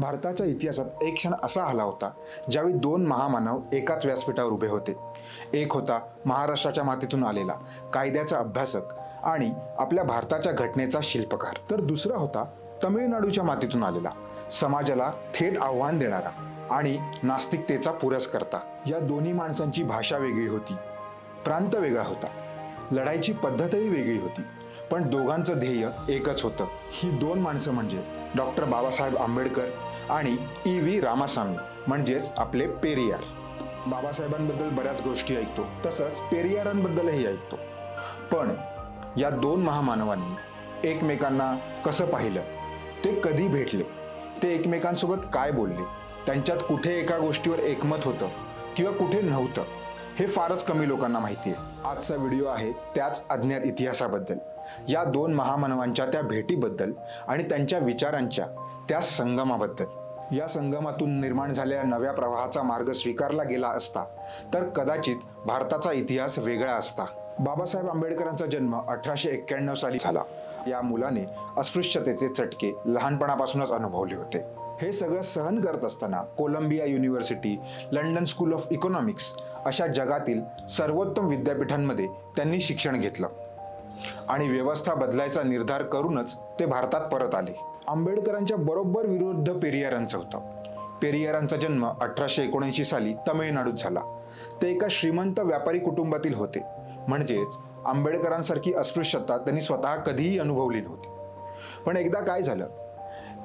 भारताच्या इतिहासात एक क्षण असा आला होता ज्यावेळी दोन महामानव एकाच व्यासपीठावर उभे होते. एक होता महाराष्ट्राच्या मातीतून आलेला कायद्याचा अभ्यासक आणि आपल्या भारताच्या घटनेचा शिल्पकार, तर दुसरा होता तमिळनाडूच्या मातीतून आलेला समाजाला थेट आव्हान देणारा आणि नास्तिकतेचा पुरस्कर्ता. या दोन्ही माणसांची भाषा वेगळी होती, प्रांत वेगळा होता, लढाईची पद्धतही वेगळी होती, पण दोघांचं ध्येय एकच होतं. ही दोन माणसं म्हणजे डॉक्टर बाबासाहेब आंबेडकर आणि ई.व्ही. रामासामी म्हणजेच आपले पेरियार. बाबासाहेबांबद्दल बऱ्याच गोष्टी ऐकतो, तसंच पेरियारांबद्दलही ऐकतो, पण या दोन महामानवांनी एकमेकांना कसं पाहिलं, ते कधी भेटले, ते एकमेकांसोबत काय बोलले, त्यांच्यात कुठे एका गोष्टीवर एकमत होतं किंवा कुठे नव्हतं, हे फारच कमी लोकांना माहिती आहे. आजचा व्हिडिओ आहे त्याच अज्ञात इतिहासाबद्दल, या दोन महामानवांच्या त्या भेटीबद्दल आणि त्यांच्या विचारांच्या त्या संगमाबद्दल. या संगमातून निर्माण झालेल्या नव्या प्रवाहाचा मार्ग स्वीकारला गेला असता तर कदाचित भारताचा इतिहास वेगळा असता. बाबासाहेब आंबेडकरांचा जन्म 1891 साली झाला. या मुलाने अस्पृश्यतेचे चटके लहानपणापासूनच अनुभवले होते. हे सगळं सहन करत असताना Columbia university, London school of economics अशा जगातील सर्वोत्तम विद्यापीठांमध्ये त्यांनी शिक्षण घेतलं आणि व्यवस्था बदलायचा निर्धार करूनच ते भारतात परत आले. आंबेडकरांच्या बरोबर विरुद्ध पेरियारांचा होता. पेरियारांचा जन्म 1879 साली तमिळनाडूत झाला. ते एका श्रीमंत व्यापारी कुटुंबातील होते, म्हणजेच आंबेडकरांसारखी अस्पृश्यता त्यांनी स्वतः कधीही अनुभवली नव्हती. पण एकदा काय झालं,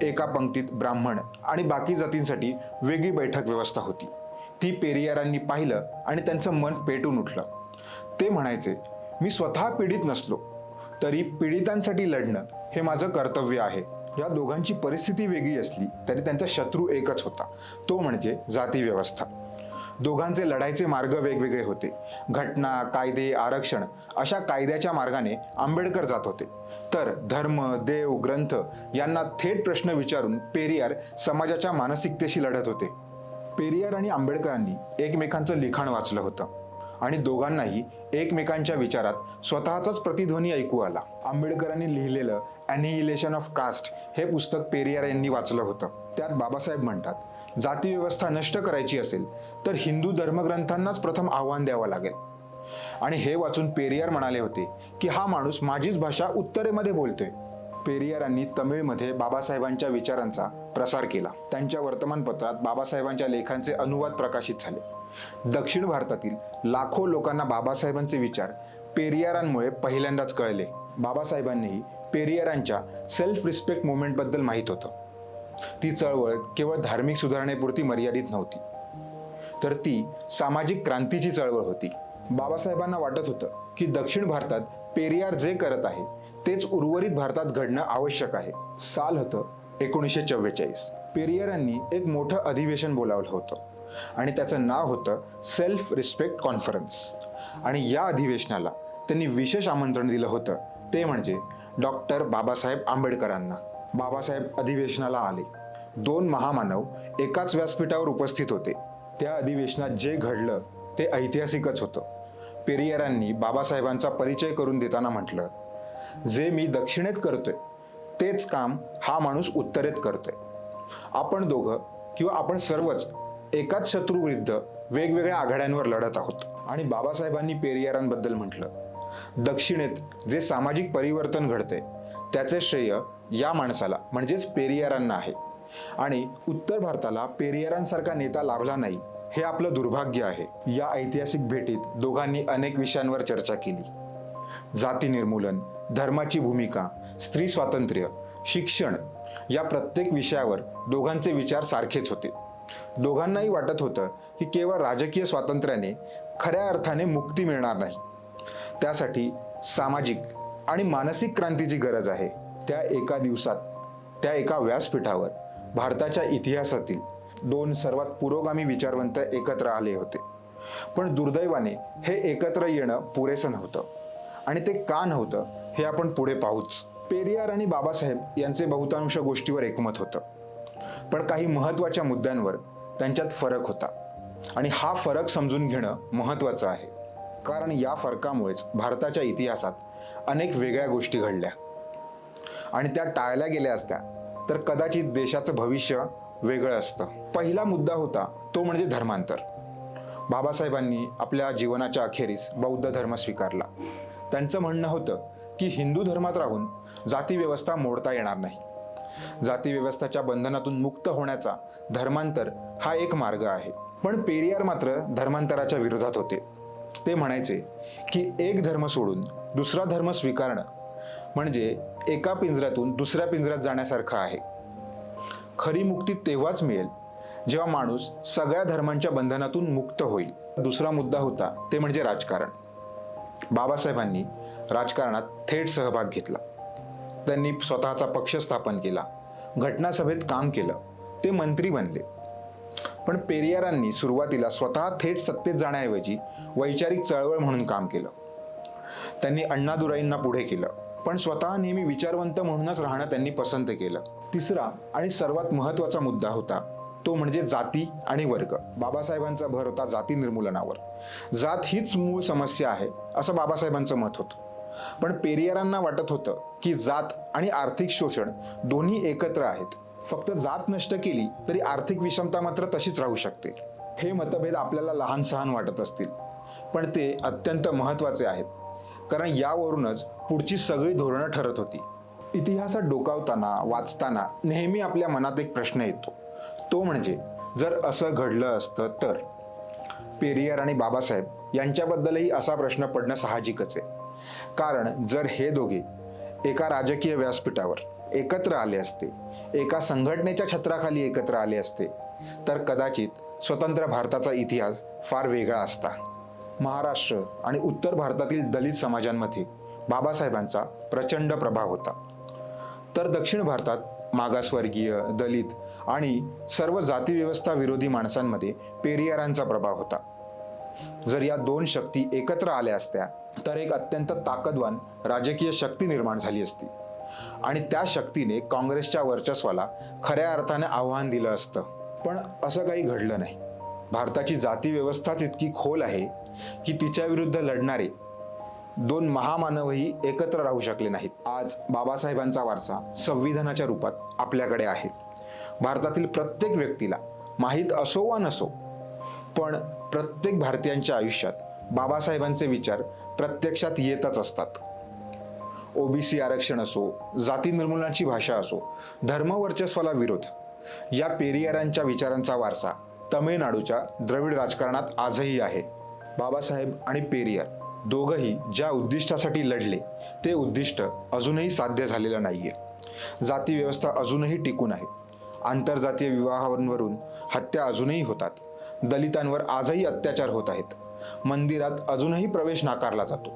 एका पंक्तीत ब्राह्मण आणि बाकी जातींसाठी वेगळी बैठक व्यवस्था होती. ती पेरियारांनी पाहिलं आणि त्यांचं मन पेटून उठलं. ते म्हणायचे, मी स्वतः पीडित नसलो तरी पीडितांसाठी लढणं हे माझं कर्तव्य आहे. या दोघांची परिस्थिती वेगळी असली तरी त्यांचा शत्रू एकच होता, तो म्हणजे जाती व्यवस्था. दोघांचे लढाईचे मार्ग वेगवेगळे होते. घटना, कायदे, आरक्षण अशा कायद्याच्या मार्गाने आंबेडकर जात होते, तर धर्म, देव, ग्रंथ यांना थेट प्रश्न विचारून पेरियार समाजाच्या मानसिकतेशी लढत होते. पेरियार आणि आंबेडकरांनी एकमेकांचं लिखाण वाचलं होतं आणि दोघांनाही एकमेकांच्या विचारात स्वतःचाच प्रतिध्वनी ऐकू आला. आंबेडकरांनी लिहिलेलं ॲनिहिलेशन ऑफ कास्ट हे पुस्तक पेरियार यांनी वाचलं होतं. त्यात बाबासाहेब म्हणतात, जाती व्यवस्था नष्ट करायची असेल तर हिंदू धर्मग्रंथांनाच प्रथम आव्हान द्यावं लागेल. आणि हे वाचून पेरियार म्हणाले होते की हा माणूस माझीच भाषा उत्तरेमध्ये बोलतोय. पेरियारांनी तमिळमध्ये बाबासाहेबांच्या विचारांचा प्रसार केला. त्यांच्या वर्तमानपत्रात बाबासाहेबांच्या लेखांचे अनुवाद प्रकाशित झाले. दक्षिण भारतातील लाखो लोकांना बाबासाहेबांचे विचार पेरियारांमुळे पहिल्यांदाच कळले. बाबासाहेबांनीही पेरियारांच्या सेल्फ रिस्पेक्ट मुवमेंटबद्दल माहीत होतं. ती चळवळ केवळ धार्मिक सुधारणेपुरती मर्यादित नव्हती, तर ती सामाजिक क्रांतीची चळवळ होती. बाबासाहेबांना वाटत होतं की दक्षिण भारतात पेरियार जे करत आहे तेच उर्वरित भारतात घडणं आवश्यक आहे. साल होतं 1944. पेरियारांनी एक मोठं अधिवेशन बोलावलं होतं आणि त्याचं नाव होतं सेल्फ रिस्पेक्ट कॉन्फरन्स. आणि या अधिवेशनाला त्यांनी विशेष आमंत्रण दिलं होतं, ते म्हणजे डॉक्टर बाबासाहेब आंबेडकरांना. बाबासाहेब अधिवेशनाला आले. दोन महामानव एकाच व्यासपीठावर उपस्थित होते. त्या अधिवेशनात जे घडलं ते ऐतिहासिकच होतं. पेरियारांनी बाबासाहेबांचा परिचय करून देताना म्हटलं, जे मी दक्षिणेत करतोय तेच काम हा माणूस उत्तरेत करतोय. आपण दोघं किंवा आपण सर्वच एकाच शत्रूविरुद्ध वेगवेगळ्या आघाड्यांवर लढत आहोत. आणि बाबासाहेबांनी पेरियारांबद्दल म्हटलं, दक्षिणेत जे सामाजिक परिवर्तन घडते त्याचे श्रेय या माणसाला म्हणजेच पेरियारांना आहे आणि उत्तर भारताला पेरियारांसारखा नेता लाभला नाही, हे आपलं दुर्भाग्य आहे. या ऐतिहासिक भेटीत दोघांनी अनेक विषयांवर चर्चा केली. जाती निर्मूलन, धर्माची भूमिका, स्त्री स्वातंत्र्य, शिक्षण या प्रत्येक विषयावर दोघांचे विचार सारखेच होते. दोघांनाही वाटत होतं की केवळ राजकीय स्वातंत्र्याने खऱ्या अर्थाने मुक्ती मिळणार नाही, त्यासाठी सामाजिक आणि मानसिक क्रांतीची गरज आहे. त्या एका दिवसात, त्या एका व्यासपीठावर भारताच्या इतिहासातील दोन सर्वात पुरोगामी विचारवंत एकत्र आले होते. पण दुर्दैवाने हे एकत्र येणं पुरेसं नव्हतं. आणि ते का नव्हतं हे आपण पुढे पाहूच. पेरियार आणि बाबासाहेब यांचे बहुतांश गोष्टीवर एकमत होतं, पण काही महत्त्वाच्या मुद्द्यांवर त्यांच्यात फरक होता आणि हा फरक समजून घेणं महत्त्वाचं आहे. कारण या फरकामुळेच भारताच्या इतिहासात अनेक वेगळ्या गोष्टी घडल्या आणि त्या टाळल्या गेल्या असत्या तर कदाचित देशाचं भविष्य वेगळं असतं. पहिला मुद्दा होता तो म्हणजे धर्मांतर. बाबासाहेबांनी आपल्या जीवनाच्या अखेरीस बौद्ध धर्म स्वीकारला. त्यांचं म्हणणं होतं की हिंदू धर्मात राहून जाती व्यवस्था मोडता येणार नाही. जाती व्यवस्थेच्या बंधनातून मुक्त होण्याचा धर्मांतर हा एक मार्ग आहे. पण पेरियार मात्र धर्मांतराच्या विरोधात होते. ते म्हणायचे की एक धर्म सोडून दुसरा धर्म स्वीकारणं म्हणजे एका पिंजऱ्यातून दुसऱ्या पिंजऱ्यात जाण्यासारखं आहे. खरी मुक्ती तेव्हाच मिळेल जेव्हा माणूस सगळ्या धर्मांच्या बंधनातून मुक्त होईल. दुसरा मुद्दा होता ते म्हणजे राजकारण. बाबासाहेबांनी राजकारणात थेट सहभाग घेतला. त्यांनी स्वतःचा पक्ष स्थापन केला, घटनासभेत काम केलं, ते मंत्री बनले. पण पेरियारांनी सुरुवातीला स्वतः थेट सत्तेत जाण्याऐवजी वैचारिक चळवळ म्हणून काम केलं. त्यांनी अण्णादुराईंना पुढे केलं, पण स्वतः नेहमी विचारवंत म्हणूनच राहणं त्यांनी पसंत केलं. तिसरा आणि सर्वात महत्त्वाचा मुद्दा होता तो म्हणजे जाती आणि वर्ग. बाबासाहेबांचा भर होता जाती निर्मूलनावर. जात हीच मूळ समस्या आहे असं बाबासाहेबांचं मत होतं. पण पेरियारांना वाटत होतं की जात आणि आर्थिक शोषण दोन्ही एकत्र आहेत. फक्त जात नष्ट केली तरी आर्थिक विषमता मात्र तशीच राहू शकते. हे मतभेद आपल्याला लहान सहान वाटत असतील, पण ते अत्यंत महत्त्वाचे आहेत, कारण यावरूनच पुढची सगळी धोरणं ठरत होती. इतिहासात डोकावताना वाचताना नेहमी आपल्या मनात एक प्रश्न येतो, तो म्हणजे जर असं घडलं असतं तर. पेरियार आणि बाबासाहेब यांच्याबद्दलही असा प्रश्न पडणं साहजिकच आहे. कारण जर हे दोघे एका राजकीय व्यासपीठावर एकत्र आले असते, एका संघटनेच्या छत्राखाली एकत्र आले असते, तर कदाचित स्वतंत्र भारताचा इतिहास फार वेगळा असता. महाराष्ट्र आणि उत्तर भारतातील दलित समाजांमध्ये बाबासाहेबांचा प्रचंड प्रभाव होता. तर दक्षिण भारतात मागासवर्गीय, दलित आणि सर्व जातीव्यवस्था विरोधी माणसांमध्ये पेरियारांचा प्रभाव होता. जर या दोन शक्ती एकत्र आल्या असत्या तर एक अत्यंत ताकदवान राजकीय शक्ती निर्माण झाली असती आणि त्या शक्तीने काँग्रेसच्या वर्चस्वाला खऱ्या अर्थाने आव्हान दिलं असतं. पण असं काही घडलं नाही. भारताची जाती व्यवस्थाच इतकी खोल आहे की तिच्या विरुद्ध लढणारे दोन महामानवही एकत्र राहू शकले नाहीत. आज बाबासाहेबांचा वारसा संविधानाच्या रूपात आपल्याकडे आहे. भारतातील प्रत्येक व्यक्तीला माहीत असो वा नसो, पण प्रत्येक भारतीयांच्या आयुष्यात बाबासाहेबांचे विचार प्रत्यक्षात येतच असतात. ओबीसी आरक्षण असो, जाती निर्मूलनाची भाषा असो, धर्मवर्चस्वाला विरोध, या पेरियारांच्या विचारांचा वारसा तमिळनाडूच्या द्रविड राजकारणात आजही आहे. बाबासाहेब आणि पेरियार दोघंही ज्या उद्दिष्टासाठी लढले ते उद्दिष्ट अजूनही साध्य झालेलं नाहीये. जाती व्यवस्था अजूनही टिकून आहे. आंतरजातीय विवाहांवरून हत्या अजूनही होतात. दलितांवर आजही अत्याचार होत आहेत. मंदिरात अजूनही प्रवेश नाकारला जातो.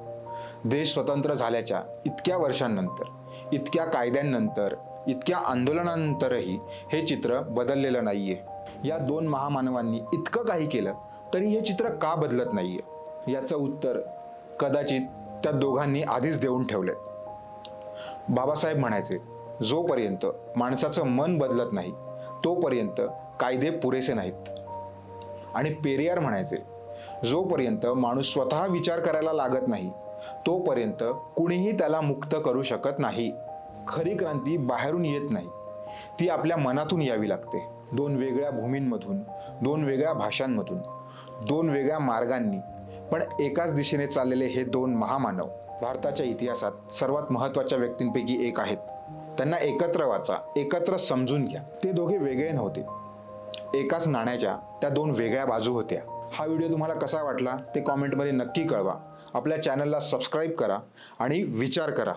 देश स्वतंत्र झाल्याच्या इतक्या वर्षांनंतर, इतक्या कायद्यांनंतर, इतक्या आंदोलनानंतरही हे चित्र बदललेलं नाहीये. या दोन महामानवांनी इतकं काही केलं तरी हे चित्र का बदलत नाहीये, याचं उत्तर कदाचित त्या दोघांनी आधीच देऊन ठेवलंय. बाबासाहेब म्हणायचे, जोपर्यंत माणसाचं मन बदलत नाही तोपर्यंत कायदे पुरेसे नाहीत. आणि पेरियार म्हणायचे, जोपर्यंत माणूस स्वतः विचार करायला लागत नाही तोपर्यंत कुणीही त्याला मुक्त करू शकत नाही. खरी क्रांती बाहेरून येत नाही, ती आपल्या मनातून यावी लागते. दोन वेगळ्या भूमींमधून, दोन वेगळ्या भाषांमधून, दोन वेगळ्या मार्गांनी पण एकाच दिशेने चाललेले हे दोन महामानव भारताच्या इतिहासात सर्वात महत्त्वाच्या व्यक्तींपैकी एक आहेत. त्यांना एकत्र वाचा, एकत्र समजून घ्या. ते दोघे वेगळे नव्हते, एकाच नाण्याच्या त्या दोन वेगळ्या बाजू होत्या. हा व्हिडिओ तुम्हाला कसा वाटला ते कॉमेंटमध्ये नक्की कळवा. आपल्या चॅनलला सबस्क्राईब करा आणि विचार करा.